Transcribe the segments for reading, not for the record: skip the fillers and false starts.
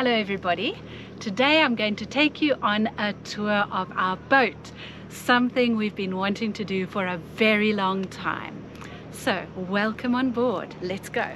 Hello everybody. Today I'm going to take you on a tour of our boat, something we've been wanting to do for a very long time. So welcome on board. Let's go.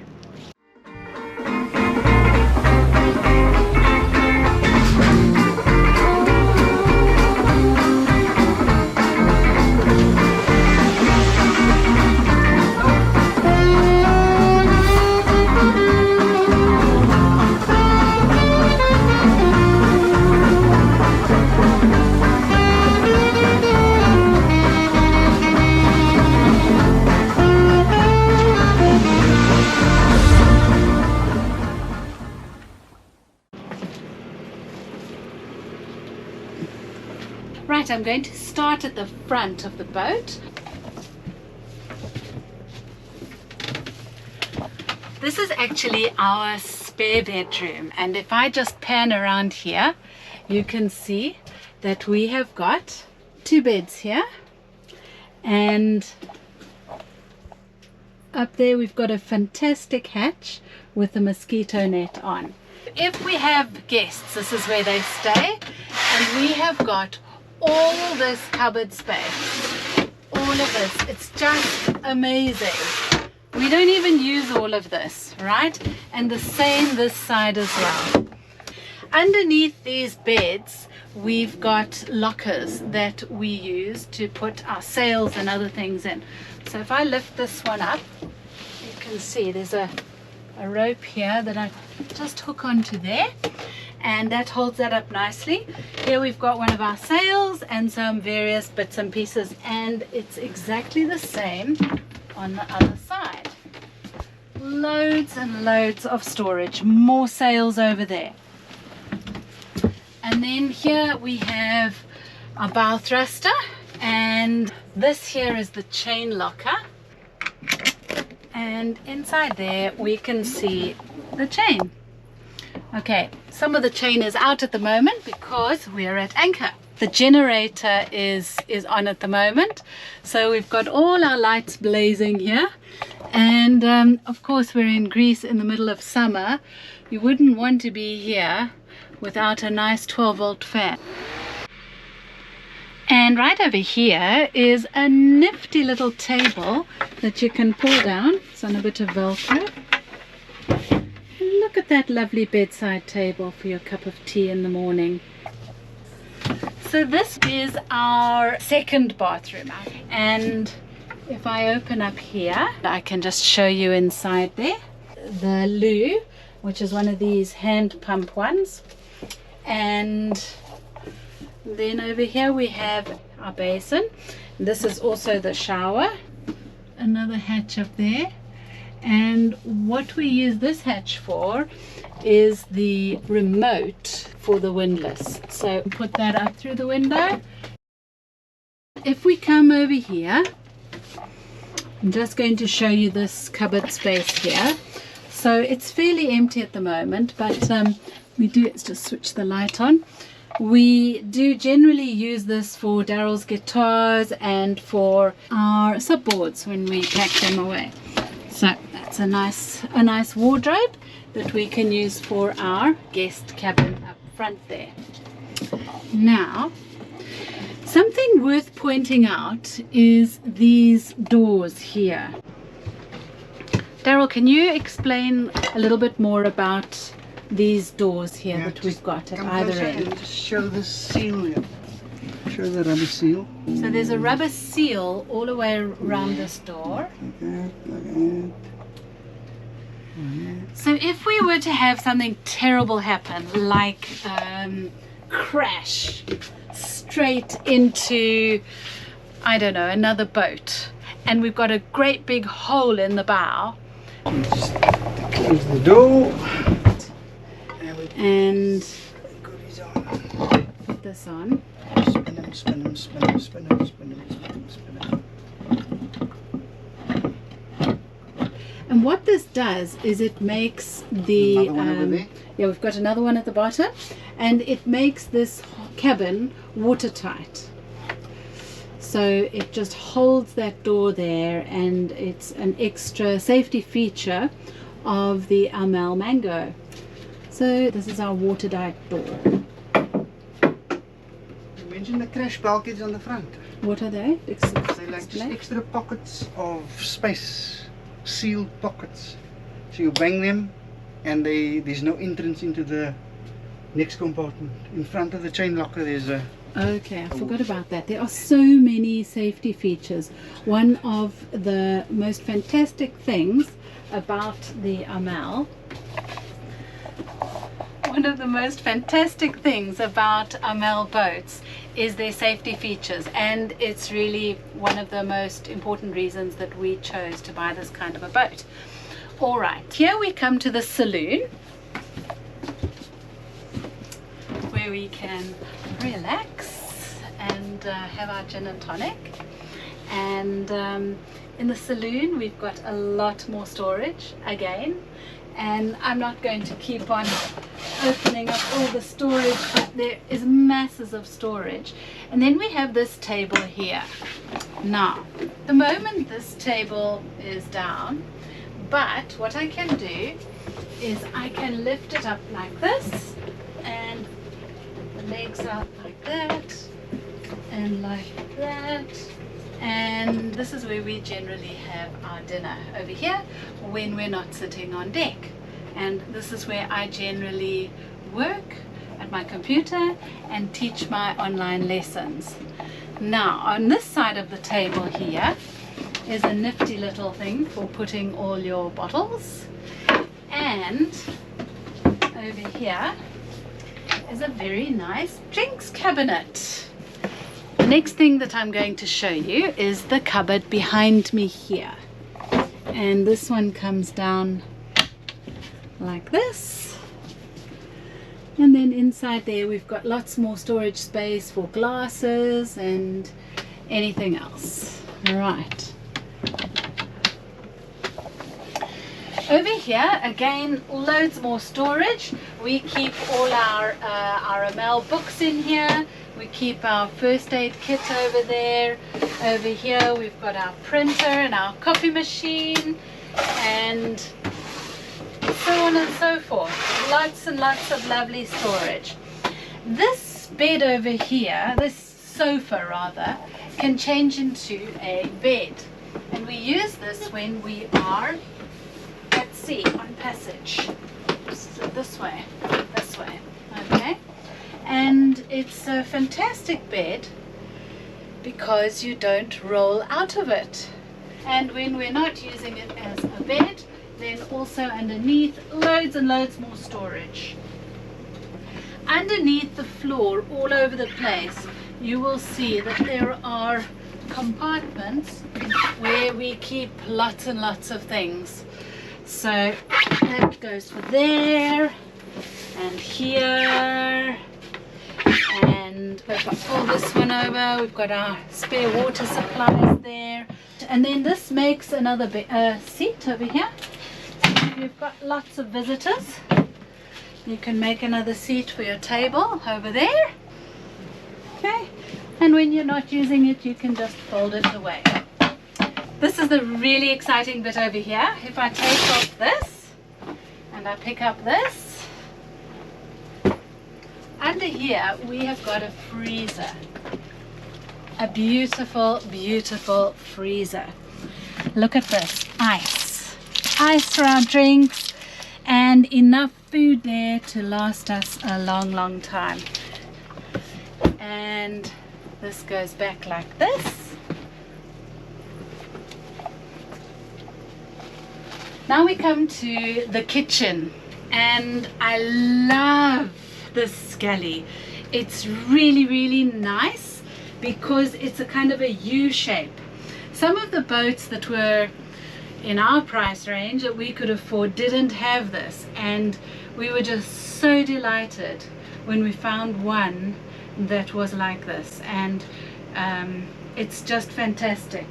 Right, I'm going to start at the front of the boat. This is actually our spare bedroom, and if I just pan around here, you can see that we have got two beds here, and up there we've got a fantastic hatch with a mosquito net on. If we have guests, this is where they stay, and we have got all this cupboard space, all of this. It's just amazing. We don't even use all of this, right? And the same this side as well. Underneath these beds we've got lockers that we use to put our sails and other things in. So if I lift this one up, you can see there's a rope here that I just hook onto there, and that holds that up nicely. Here we've got one of our sails and some various bits and pieces, and it's exactly the same on the other side. Loads and loads of storage, more sails over there. And then here we have our bow thruster, and this here is the chain locker, and inside there we can see the chain. Okay, some of the chain is out at the moment because we're at anchor. The generator is on at the moment, so we've got all our lights blazing here, and of course we're in Greece in the middle of summer. You wouldn't want to be here without a nice 12-volt fan. And right over here is a nifty little table that you can pull down. It's on a bit of Velcro. Look at that lovely bedside table for your cup of tea in the morning. So this is our second bathroom, and if I open up here, I can just show you inside there. The loo, which is one of these hand pump ones, and then over here we have our basin. This is also the shower. Another hatch up there. And what we use this hatch for is the remote for the windlass. So put that up through the window. If we come over here, I'm just going to show you this cupboard space here. So it's fairly empty at the moment, but let's just switch the light on. We do generally use this for Daryl's guitars and for our subboards when we pack them away. So that's a nice wardrobe that we can use for our guest cabin up front there. Now, something worth pointing out is these doors here. Daryl, can you explain a little bit more about these doors here that we've got at either end? Just show the seal here. Show the rubber seal. So there's a rubber seal all the way around this door. So if we were to have something terrible happen, like crash straight into, I don't know, another boat, and we've got a great big hole in the bow, Just close the door. and put this on. Spin them, spin them, spin them, spin them, spin them, spin them. And what this does is it makes the Another one over there. yeah, we've got another one at the bottom, and it makes this cabin watertight. So it just holds that door there, and it's an extra safety feature of the Amel Mango. So this is our watertight door. You mentioned the crash bulkheads on the front. What are they? They're like just extra pockets of space, sealed pockets. So you bang them and there's no entrance into the next compartment. In front of the chain locker there's a... Okay, I forgot about that. There are so many safety features. One of the most fantastic things about the Amel, boats is their safety features, and it's really one of the most important reasons that we chose to buy this kind of a boat. All right, here we come to the saloon, where we can relax and have our gin and tonic. And in the saloon we've got a lot more storage again, and I'm not going to keep on opening up all the storage, but there is masses of storage. And then we have this table here. Now, the moment this table is down, but what I can do is I can lift it up like this, and the legs out like that and like that, and this is where we generally have our dinner, over here, when we're not sitting on deck. And this is where I generally work at my computer and teach my online lessons. Now, on this side of the table here is a nifty little thing for putting all your bottles, and over here is a very nice drinks cabinet. The next thing that I'm going to show you is the cupboard behind me here, and this one comes down like this, and then inside there we've got lots more storage space for glasses and anything else. All right, over here again, loads more storage. We keep all our Amel books in here. We keep our first aid kit over there. Over here we've got our printer and our coffee machine, and so on and so forth. Lots and lots of lovely storage. This bed over here, this sofa rather, can change into a bed, and we use this when we are at sea on passage. So this way, okay? And it's a fantastic bed because you don't roll out of it. And when we're not using it as a bed, then also underneath, loads and loads more storage. Underneath the floor, all over the place, you will see that there are compartments where we keep lots and lots of things. So that goes for there and here, and we've got all this one over. We've got our spare water supplies there, and then this makes another seat over here. So if you've got lots of visitors, you can make another seat for your table over there. Okay, and when you're not using it, you can just fold it away. This is the really exciting bit over here. If I take off this and I pick up this, under here we have got a freezer. A beautiful, beautiful freezer. Look at this, ice. Ice for our drinks, and enough food there to last us a long, long time. And this goes back like this. Now we come to the kitchen, and I love this galley. It's really, really nice because it's a kind of a U shape. Some of the boats that were in our price range that we could afford didn't have this, and we were just so delighted when we found one that was like this. And it's just fantastic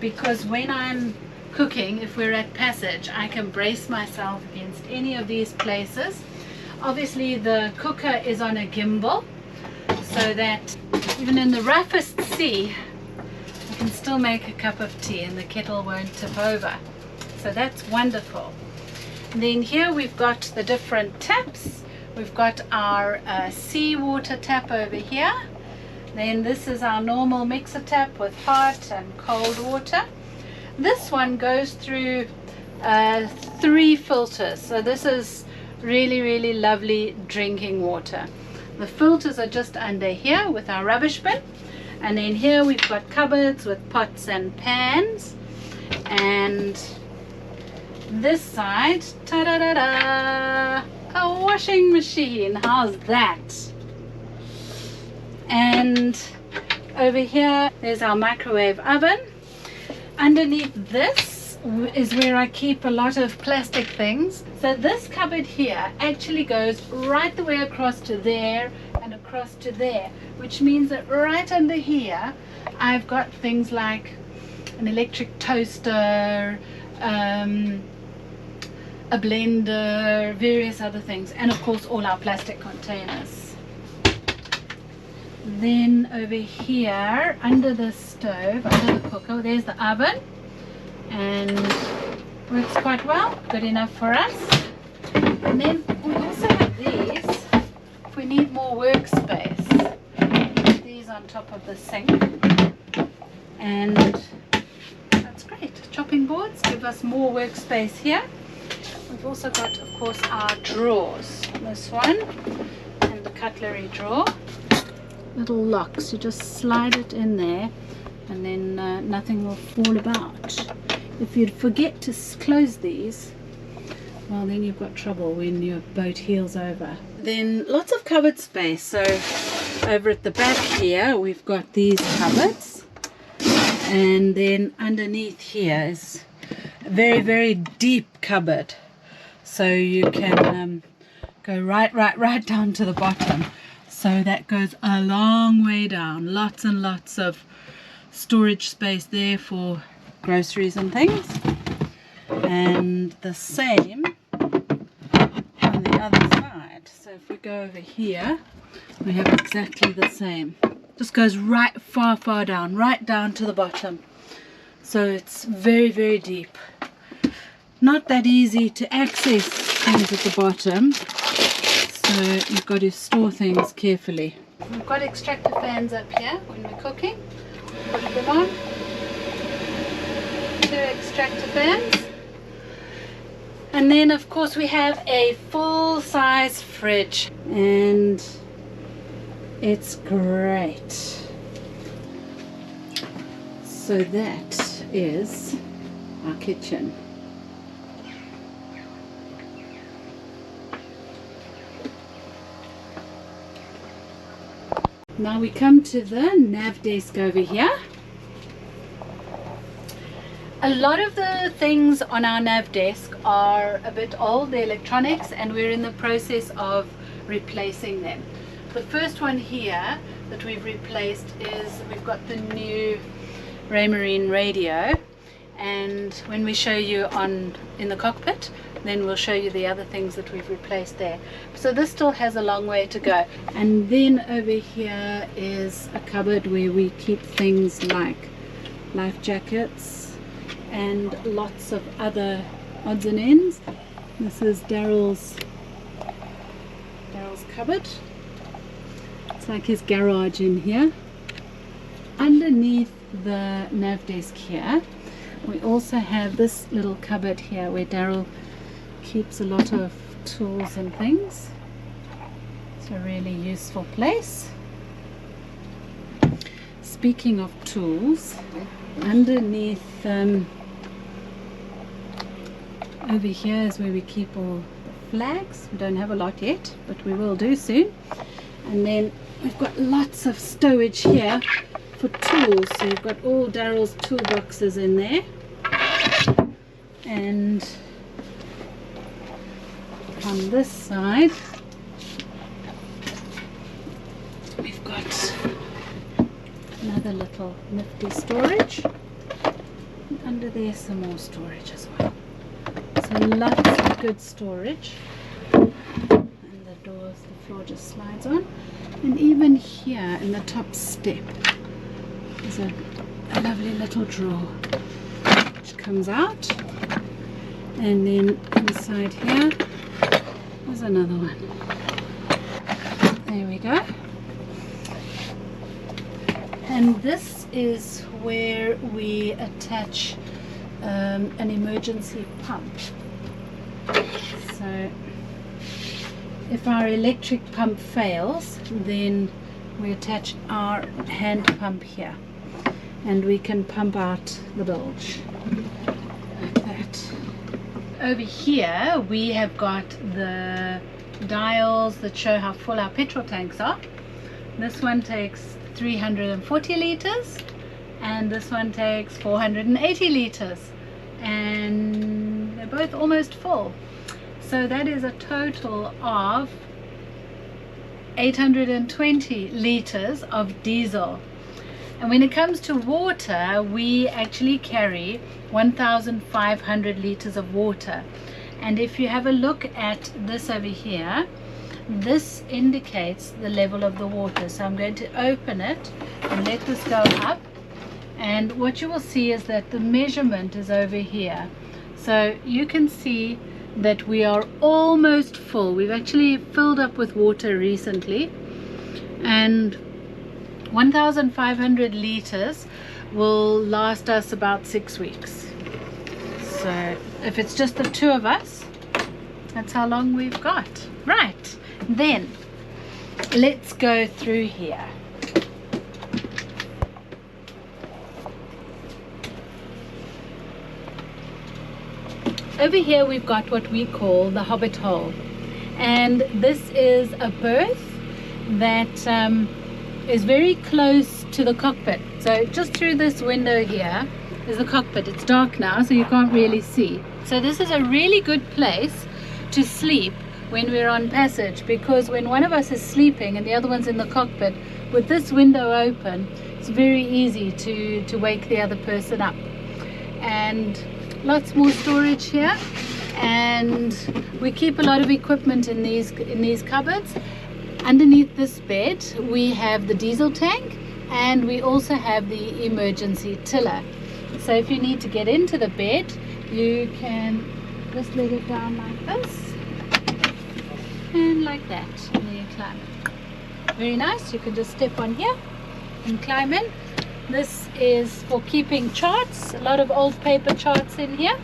because when I'm cooking, if we're at passage, I can brace myself against any of these places. Obviously the cooker is on a gimbal, so that even in the roughest sea you can still make a cup of tea and the kettle won't tip over. So that's wonderful. And then here we've got the different taps. We've got our seawater tap over here. Then this is our normal mixer tap with hot and cold water. This one goes through 3 filters, so this is really lovely drinking water. The filters are just under here with our rubbish bin, and then here we've got cupboards with pots and pans, and this side, ta-da-da-da, a washing machine. How's that? And over here there's our microwave oven. Underneath this is where I keep a lot of plastic things. So this cupboard here actually goes right the way across to there and across to there, which means that right under here I've got things like an electric toaster, a blender, various other things, and of course all our plastic containers. Then over here under the stove, under the cooker, there's the oven, and works quite well, good enough for us. And then we also have these if we need more workspace. These on top of the sink, and that's great. Chopping boards give us more workspace here. We've also got, of course, our drawers. This one and the cutlery drawer. Little locks. You just slide it in there, and then nothing will fall about. If you forget to close these, well, then you've got trouble when your boat heels over. Then lots of cupboard space. So over at the back here, we've got these cupboards, and then underneath here is a very deep cupboard. So you can go right down to the bottom. So that goes a long way down. Lots and lots of storage space there for groceries and things. And the same on the other side. So if we go over here, we have exactly the same. Just goes right far down, right down to the bottom. So it's very deep. Not that easy to access things at the bottom, so you've got to store things carefully. We've got extractor fans up here when we're cooking. Put them on. 2 extractor fans. And then of course we have a full-size fridge, and it's great. So that is our kitchen. Now we come to the nav desk over here. A lot of the things on our nav desk are a bit old, the electronics, and we're in the process of replacing them. The first one here that we've replaced is we've got the new Raymarine radio, and when we show you in the cockpit, then we'll show you the other things that we've replaced there. So this still has a long way to go. And then over here is a cupboard where we keep things like life jackets and lots of other odds and ends. This is Daryl's cupboard. It's like his garage in here. Underneath the nav desk here, we also have this little cupboard here where Daryl keeps a lot of tools and things. It's a really useful place. Speaking of tools, underneath over here is where we keep all the flags. We don't have a lot yet, but we will do soon. And then we've got lots of stowage here for tools. So you've got all Daryl's toolboxes in there. And on this side we've got another little nifty storage, and under there some more storage as well. So lots of good storage, and the doors, the floor just slides on. And even here in the top step is a lovely little drawer which comes out, and then inside here there's another one. And this is where we attach an emergency pump. So if our electric pump fails, then we attach our hand pump here, and we can pump out the bilge like that. Over here we have got the dials that show how full our petrol tanks are. This one takes 340 liters and this one takes 480 liters, and they're both almost full. So that is a total of 820 liters of diesel. And when it comes to water, we actually carry 1,500 liters of water. And if you have a look at this over here, this indicates the level of the water. So I'm going to open it and let this go up, and what you will see is that the measurement is over here. So you can see that we are almost full. We've actually filled up with water recently, and 1,500 liters will last us about 6 weeks. So if it's just the two of us, that's how long we've got. Right, then let's go through here. Over here we've got what we call the hobbit hole, and this is a berth that is very close to the cockpit. So just through this window here is the cockpit. It's dark now, so you can't really see. So this is a really good place to sleep when we're on passage, because when one of us is sleeping and the other one's in the cockpit, with this window open, it's very easy to wake the other person up. And lots more storage here, and we keep a lot of equipment in these cupboards. Underneath this bed we have the diesel tank, and we also have the emergency tiller. So if you need to get into the bed, you can just let it down like this and like that, and then you climb it. Very nice. You can just step on here and climb in. This is for keeping charts, a lot of old paper charts in here.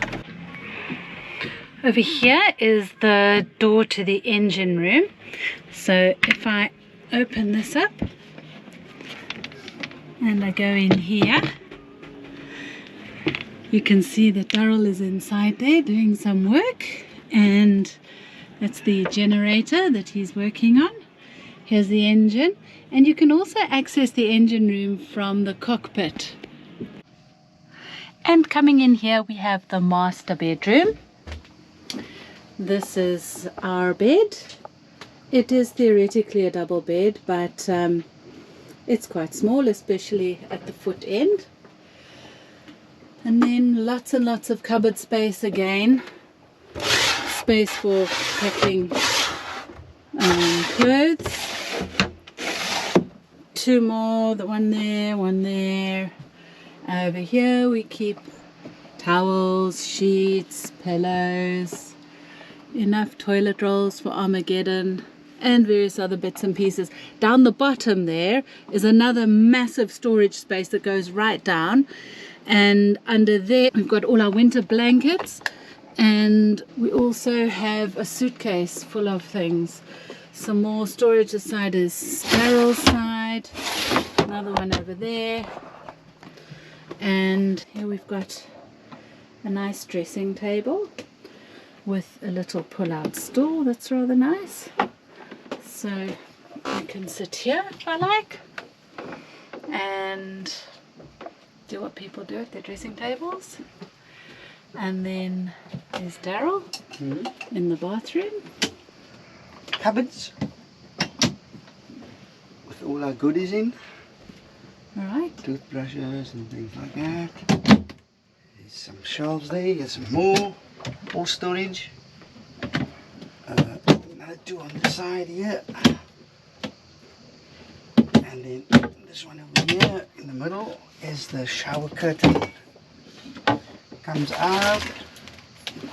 Over here is the door to the engine room. So if I open this up and I go in here, you can see that Darryl is inside there doing some work, and that's the generator that he's working on. Here's the engine, and you can also access the engine room from the cockpit. And coming in here we have the master bedroom. This is our bed. It is theoretically a double bed, but it's quite small, especially at the foot end. And then lots and lots of cupboard space again. Space for packing clothes. Two more, the one there. Over here we keep towels, sheets, pillows, enough toilet rolls for Armageddon, and various other bits and pieces. Down the bottom there is another massive storage space that goes right down, and under there we've got all our winter blankets, and we also have a suitcase full of things. Some more storage. This side is Darryl's side, another one over there, and here we've got a nice dressing table with a little pull-out stool that's rather nice. So I can sit here if I like and do what people do at their dressing tables. And then there's Darryl in the bathroom. Cupboards with all our goodies in. Alright. Toothbrushes and things like that. There's some shelves there, there's some more storage. Another two on the side here. And then this one over here in the middle is the shower curtain. Comes out,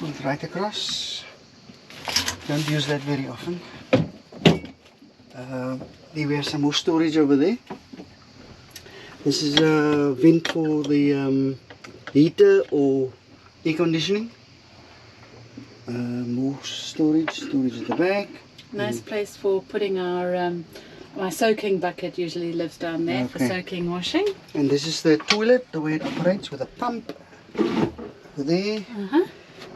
goes right across. Don't use that very often. There we have some more storage over there. This is a vent for the heater or air conditioning. More storage at the back. Nice place for putting our my soaking bucket usually lives down there for soaking washing. And this is the toilet, the way it operates with a pump over there.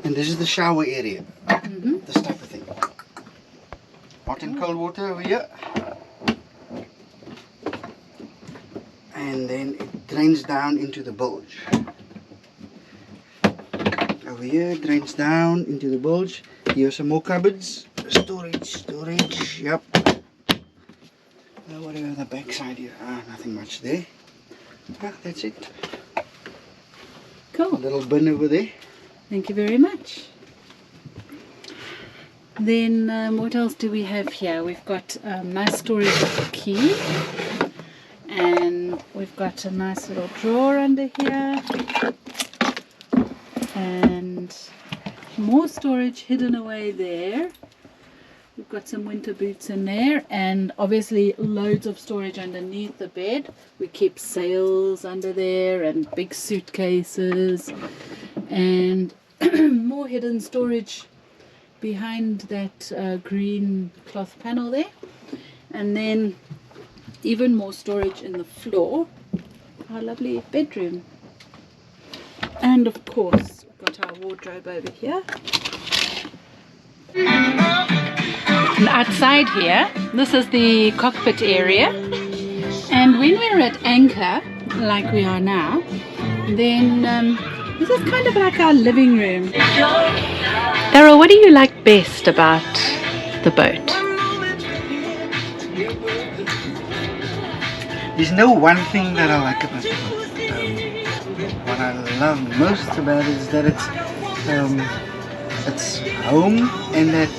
And this is the shower area. This type of thing. Hot and cold water over here. And then it drains down into the bilge. Over here it drains down into the bilge. Here are some more cupboards. Storage, yep. What about the back side here? Nothing much there. That's it. Cool. A little bin over there. Thank you very much. Then what else do we have here? We've got nice storage of the key. And we've got a nice little drawer under here. And more storage hidden away there. We've got some winter boots in there, and obviously loads of storage underneath the bed. We keep sails under there and big suitcases, and more hidden storage behind that green cloth panel there. And then even more storage in the floor. Our lovely bedroom. And of course, we've got our wardrobe over here. And outside here, this is the cockpit area. And when we're at anchor, like we are now, then this is kind of like our living room. Daryl, what do you like best about the boat? There's no one thing that I like about the boat. What I love most about it is that it's home, and that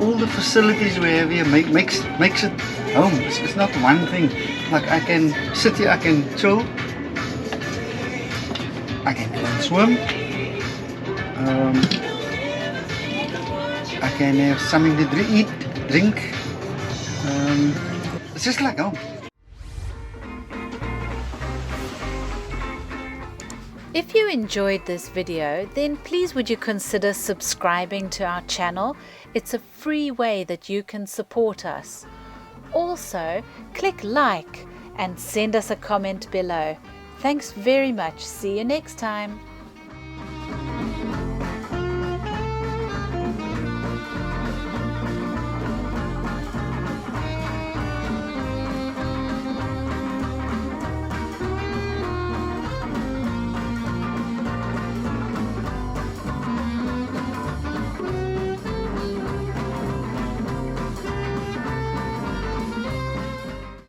all the facilities we have here makes it home. It's not one thing. Like I can sit here, I can chill, I can go and swim, I can have something to drink. It's just like home. If you enjoyed this video, then please would you consider subscribing to our channel. It's a free way that you can support us. Also, click like and send us a comment below. Thanks very much. See you next time.